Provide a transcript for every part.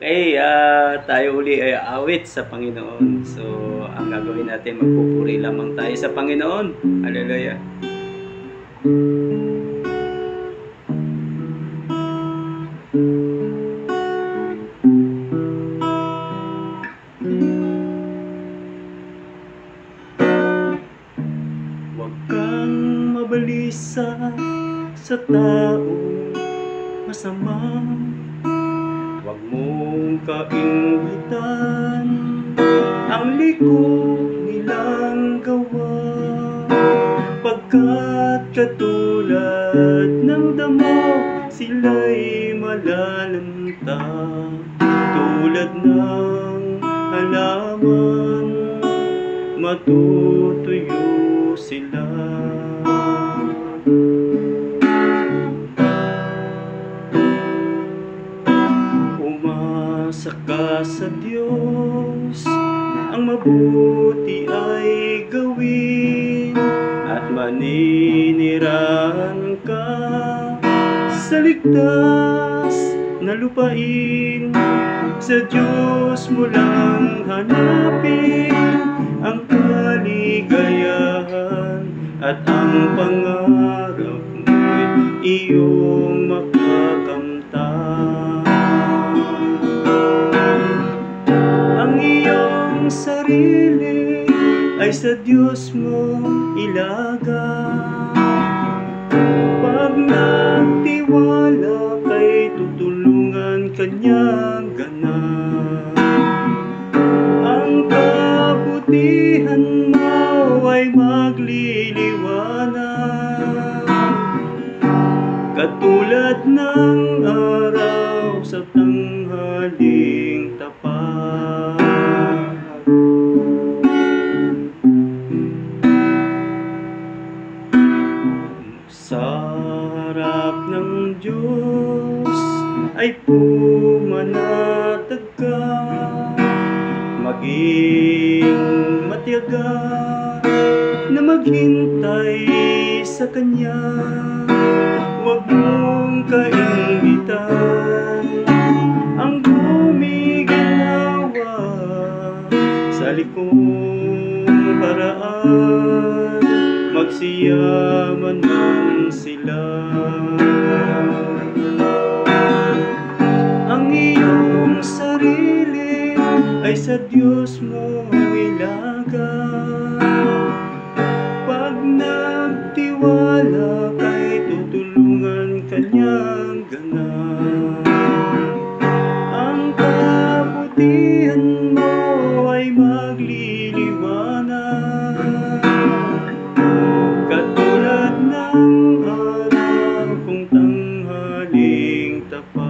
Okay, tayo uli ay awit sa Panginoon. So, ang gagawin natin, magpupuri lamang tayo sa Panginoon. Hallelujah. Huwag kang mabalisa sa taong masama. Huwag mong kainggitan ang liko nilang gawa, pagkat katulad ng damo sila'y malalanta, tulad ng halaman matutuyo sila. Saka sa Diyos ang mabuti ay gawin, at maninirahan ka sa ligtas na lupain. Sa Diyos mo lang hanapin ang kaligayahan, at ang pangarap mo'y iyong makakamtan. Ang iyong sarili ay sa Diyos mo ilaga. Pag nagtiwala kay tutulungan Kanyang ganap. Ang kabutihan mo ay magliliwanag, katulad ng araw sa tanghaling tapat. Sa harap ng Diyos ay pumanatag ka, maging matiyaga na maghintay sa Kanya. Huwag mong kainggitan ang gumiginawa sa likong paraan, magsiyaman man sila. Ang iyong sarili ay sa Diyos mo ilaga. Pag nagtiwala kay tutulungan Kanyang ganap. Ang kabutihan mo ay magliliwanag, katulad ng araw kung tanghaling tapat.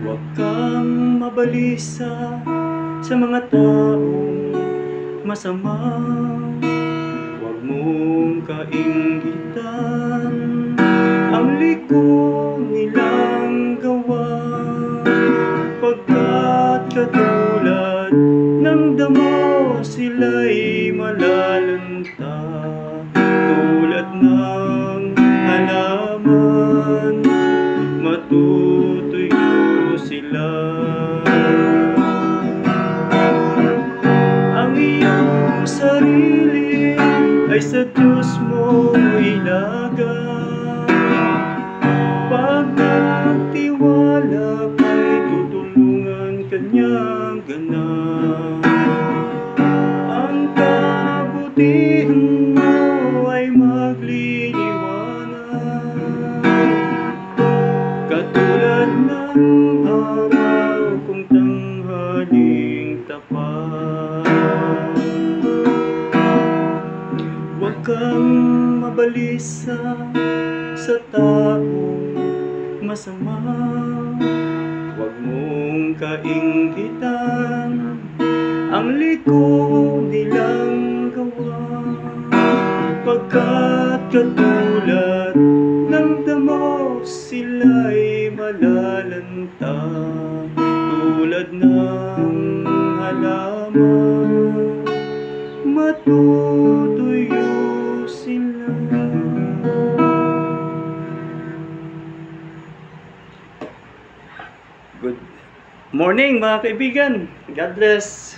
Huwag kang mabalisa sa mga taong masama. Huwag mong kainggitan ang liko nilang gawa, pagkat katulad ng damo sila'y malalanta, tulad ng halaman matutuyo sila. Ang iyong sarili ay sa Diyos mo ilaga. Pag nagtiwala kay tutulungan Kanyang ganap. Ang kabutihan mo ay magliliwanag, katulad ng araw kung tanghaling tapat. Huwag kang mabalisa sa taong masama. Huwag mong kainggitan ang liko nilang gawa, pagkat katulad ng damo sila'y malalanta, tulad ng matutuyo sila. Good morning mga kaibigan. God bless.